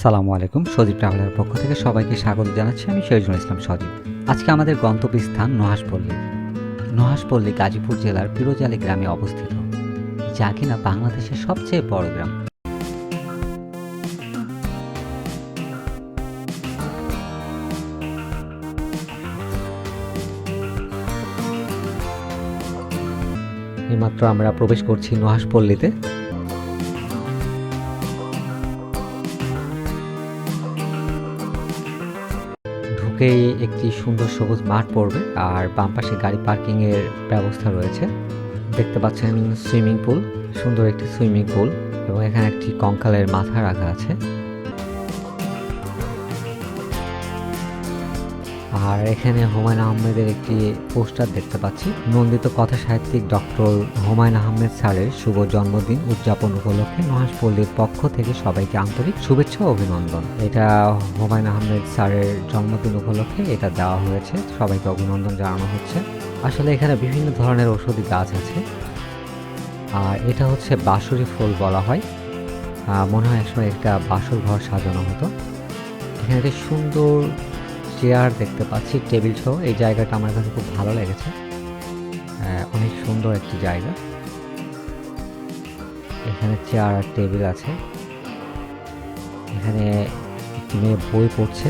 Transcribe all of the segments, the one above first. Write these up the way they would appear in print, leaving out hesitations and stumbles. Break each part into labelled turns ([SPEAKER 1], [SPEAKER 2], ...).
[SPEAKER 1] আসসালামু আলাইকুম। সজীব ট্রাভেলের পক্ষ থেকে সবাইকে স্বাগত জানাচ্ছি। আমি শহীদুল ইসলাম সজীব। আজকে আমাদের গন্তব্যস্থান নুহাশপল্লী। নুহাশপল্লী গাজীপুর জেলার পিরোজালি গ্রামে অবস্থিত, যা কিনা বাংলাদেশের সবচেয়ে বড় গ্রাম। এইমাত্র আমরা প্রবেশ করছি নুহাশপল্লীতে। ঢুকেই একটি সুন্দর সবুজ মাঠ পড়বে, আর বাম পাশে গাড়ি পার্কিং এর ব্যবস্থা রয়েছে। দেখতে পাচ্ছেন সুইমিং পুল, সুন্দর একটি সুইমিং পুল, এবং এখানে একটি কঙ্কালের মাথা রাখা আছে। আর এখানে হুমায়ুন আহমেদের একটি পোস্টার দেখতে পাচ্ছি। নন্দিত কথা সাহিত্যিক ডক্টর হুমায়ুন আহমেদ স্যারের শুভ জন্মদিন উদযাপন উপলক্ষে নুহাশপল্লীর পক্ষ থেকে সবাইকে আন্তরিক শুভেচ্ছা ও অভিনন্দন। এটা হুমায়ুন আহমেদ স্যারের জন্মদিন উপলক্ষে এটা দেওয়া হয়েছে, সবাইকে অভিনন্দন জানানো হচ্ছে। আসলে এখানে বিভিন্ন ধরনের ঔষধি গাছ আছে, আর এটা হচ্ছে বাঁশুরি ফুল বলা হয়। মনে হয় একসময় একটা বাসর ঘর সাজানো হতো। এখানে একটা সুন্দর চেয়ার দেখতে পাচ্ছি, টেবিল সহ। এই জায়গাটা আমার কাছে খুব ভালো লেগেছে, অনেক সুন্দর একটি জায়গা। এখানে চেয়ার আর টেবিল আছে। এখানে একটি মেয়ে বই পড়ছে,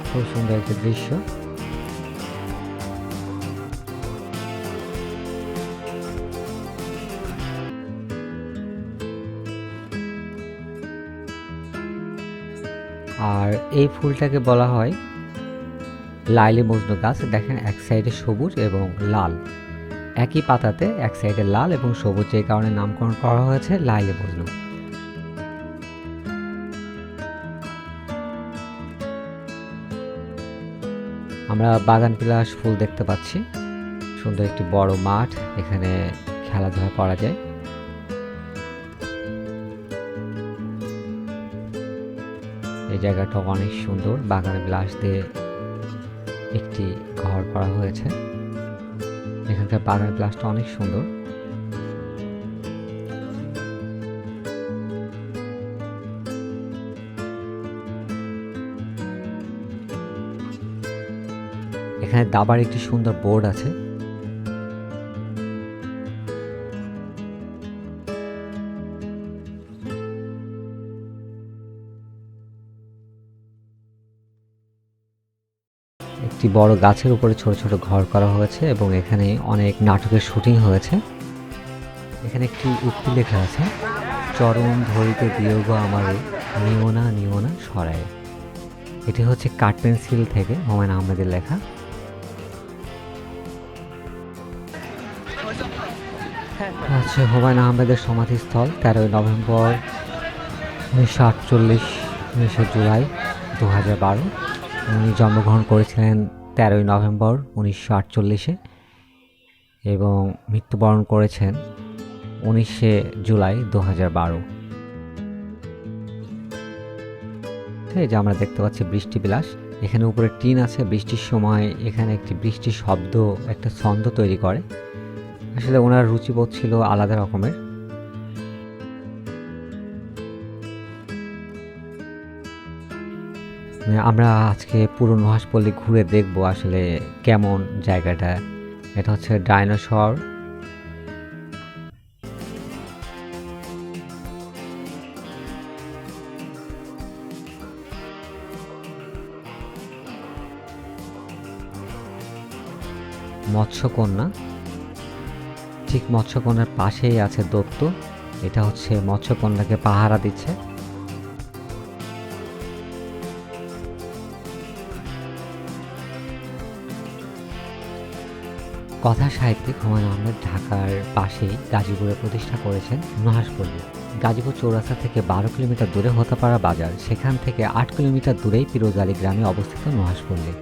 [SPEAKER 1] খুব সুন্দর একটি দৃশ্য। আর এই ফুলটাকে বলা হয় লাইলি মজনু গাছ। দেখেন এক সাইডে সবুজ এবং লাল, একই পাতাতে এক সাইডে লাল এবং সবুজ, এই কারণে নামকরণ করা হয়েছে লাইলি মজনু। আমরা বাগান বিলাস ফুল দেখতে পাচ্ছি। সুন্দর একটি বড় মাঠ, এখানে খেলাধুলা করা যায়। এই জায়গাটা অনেক সুন্দর, বাগান বিলাস দিয়ে একটি ঘর করা হয়েছে। এখানকার বাগান বিলাসটা অনেক সুন্দর। এখানে দাবার একটি সুন্দর বোর্ড আছে। একটি বড় গাছের উপরে ছোট ছোট ঘর করা হয়েছে, এবং এখানে অনেক নাটকের শুটিং হয়েছে। এখানে একটি উক্তি লেখা আছে, চরম ধরিতে দিও গো আমারে, নিও না সরায়। এটি হচ্ছে কাঠ পেন্সিল থেকে হুমায়ুন আহমেদের লেখা। আচ্ছা, হুমায়ুন আহমেদের সমাধিস্থল 13 নভেম্বর 1948, 19 জুলাই 2012। উনি জন্মগ্রহণ করেছিলেন 13 নভেম্বর 1948-এ এবং মৃত্যুবরণ করেছেন 19 জুলাই 2012। এই যে আমরা দেখতে পাচ্ছি বৃষ্টি বিলাস। এখানে উপরে টিন আছে, বৃষ্টির সময় এখানে একটি বৃষ্টির শব্দ, একটা ছন্দ তৈরি করে। আসলে ওনার রুচিবোধ ছিল আলাদা রকমের। আমরা আজকে পুরো নুহাশপল্লী ঘুরে দেখব আসলে কেমন জায়গাটা। এটা হচ্ছে ডাইনোসর। মৎস্যকন্যা, ঠিক মৎস্যকন্যার পাশেই আছে দত্ত। এটা হচ্ছে মৎস্যকন্যাকে পাহারা দিচ্ছে। কথা সাহিত্যিক হুমায়ুন আহমেদ ঢাকার পাশেই গাজীপুরে প্রতিষ্ঠা করেছেন নুহাশপল্লী। গাজীপুর চৌরাস্তা থেকে 12 কিলোমিটার দূরে হতাপাড়া বাজার, সেখান থেকে 8 কিলোমিটার দূরেই পিরোজালি গ্রামে অবস্থিত নুহাশপল্লী।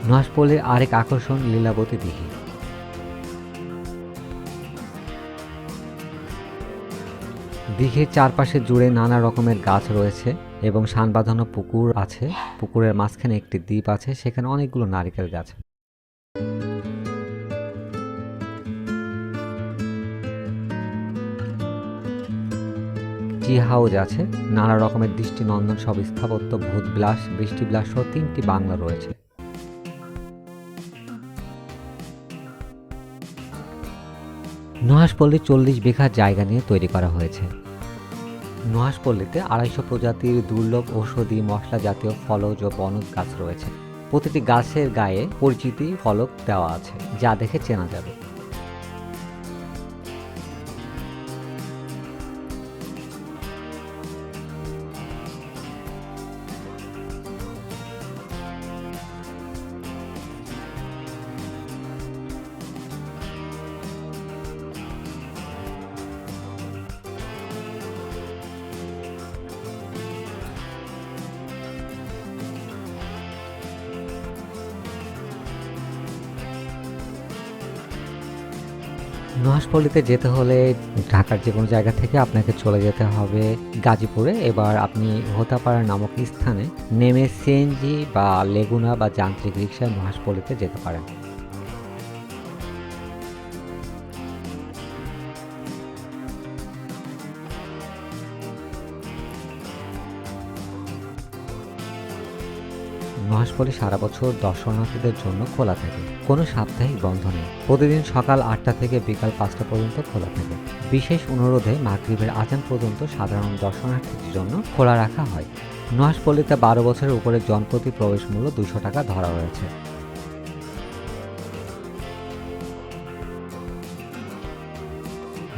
[SPEAKER 1] নুহাশপল্লীর আরেক আকর্ষণ লীলাবতী দিঘি। দিঘির চারপাশে জুড়ে নানা রকমের গাছ রয়েছে এবং শান বাঁধানো পুকুর আছে। পুকুরের মাঝখানে একটি দ্বীপ আছে, সেখানে অনেকগুলো নারকেল গাছ। টি হাউস আছে, নানা রকমের দৃষ্টিনন্দন সব স্থাপত্য, ভূত বিলাস, বৃষ্টি বিলাস সহ 3টি বাংলা রয়েছে। নুহাশপল্লী 40 বিঘা জায়গা নিয়ে তৈরি করা হয়েছে। নুহাশপল্লীতে 250 প্রজাতির দুর্লভ ঔষধি মশলা জাতীয় ফলজ ও বনজ গাছ রয়েছে। প্রতিটি গাছের গায়ে পরিচিতি ফলক দেওয়া আছে, যা দেখে চেনা যাবে। নুহাশপল্লীতে যেতে হলে ঢাকার যে কোনো জায়গা থেকে আপনাকে চলে যেতে হবে গাজীপুরে। এবার আপনি হোতাপাড়া নামক স্থানে নেমে সিএনজি বা লেগুনা বা যান্ত্রিক রিক্সায় নুহাশপল্লীতে যেতে পারেন। নুহাশপল্লী সারা বছর দর্শনার্থীদের জন্য খোলা থাকে, কোনো সাপ্তাহিক বন্ধ নেই। প্রতিদিন সকাল 8টা থেকে বিকাল 5টা পর্যন্ত খোলা থাকে। বিশেষ অনুরোধে মাগরিবের আজান পর্যন্ত সাধারণ দর্শনার্থীদের জন্য খোলা রাখা হয়। নুহাশপল্লীতে 12 বছরের উপরে জনপ্রতি প্রবেশ মূল্য 200 টাকা ধরা হয়েছে।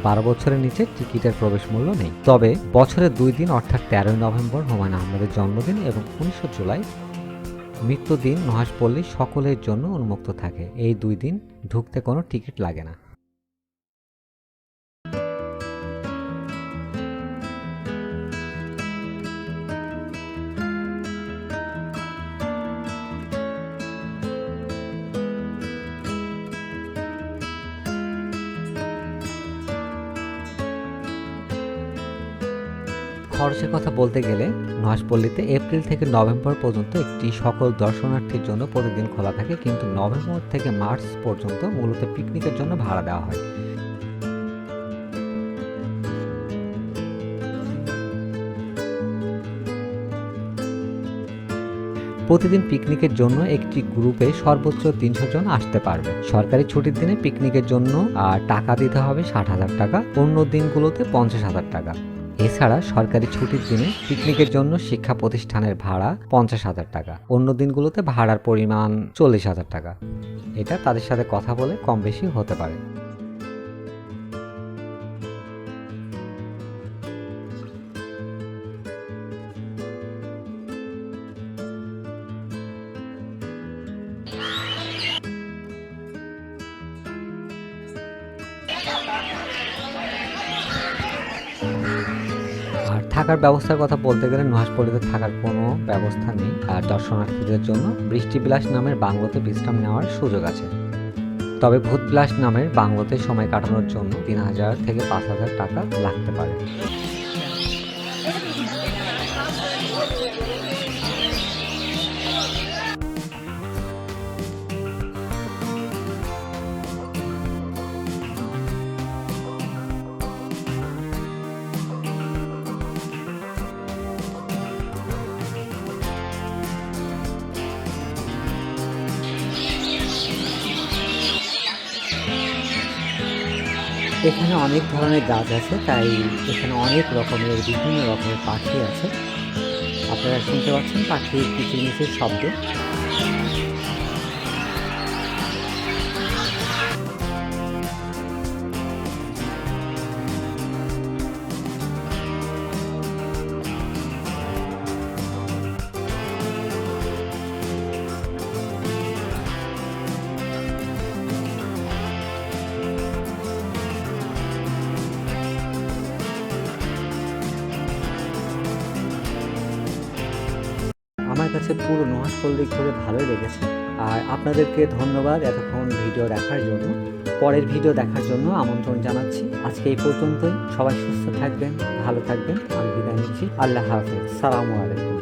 [SPEAKER 1] বারো বছরের নিচে টিকিটের প্রবেশ মূল্য নেই। তবে বছরে 2 দিন অর্থাৎ 13 নভেম্বর হুমায়ুন আহমেদের জন্মদিন এবং 19 জুলাই মৃত্যুদিন নুহাশপল্লী সকলের জন্য উন্মুক্ত থাকে। এই 2 দিন ঢুকতে কোনো টিকিট লাগে না। খরচের কথা বলতে গেলে নুহাশপল্লীতে এপ্রিল থেকে নভেম্বর পর্যন্ত একটি সকল দর্শনার্থীর জন্য প্রতিদিন খোলা থাকে, কিন্তু নভেম্বর থেকে মার্চ পর্যন্ত মূলত পিকনিকের জন্য ভাড়া দেওয়া হয়। প্রতিদিন পিকনিকের জন্য একটি গ্রুপে সর্বোচ্চ 300 জন আসতে পারবে। সরকারি ছুটির দিনে পিকনিকের জন্য টাকা দিতে হবে 60,000 টাকা, অন্য দিনগুলোতে 50,000 টাকা। এছাড়া সরকারি ছুটির দিনে পিকনিকের জন্য শিক্ষা প্রতিষ্ঠানের ভাড়া 50,000 টাকা, অন্য দিনগুলোতে ভাড়ার পরিমাণ 40,000 টাকা। এটা তাদের সাথে কথা বলে কম বেশি হতে পারে। আর থাকার ব্যবস্থার কথা বলতে গেলে নুহাশপল্লীতে থাকার কোনো ব্যবস্থা নেই। আর দর্শনার্থীদের জন্য বৃষ্টি বিলাস নামের বাংলোতে বিশ্রাম নেওয়ার সুযোগ আছে। তবে ভূত বিলাস নামের বাংলোতে সময় কাটানোর জন্য 3,000 থেকে 5,000 টাকা লাগতে পারে। এখানে অনেক ধরনের গাছ আছে, তাই এখানে অনেক রকমের বিভিন্ন রকমের পাখি আছে। আপনারা শুনতে পাচ্ছেন পাখির কিচিরমিচির শব্দ। আমার কাছে পুরো নুহাশপল্লী ঘুরে ভালোই লেগেছে। আর আপনাদেরকে ধন্যবাদ এতক্ষণ ভিডিও দেখার জন্য। পরের ভিডিও দেখার জন্য আমন্ত্রণ জানাচ্ছি। আজকে এই পর্যন্তই। সবাই সুস্থ থাকবেন, ভালো থাকবেন। আমি বিদায় নিচ্ছি। আল্লাহ হাফেজ। সালামু আলাইকুম।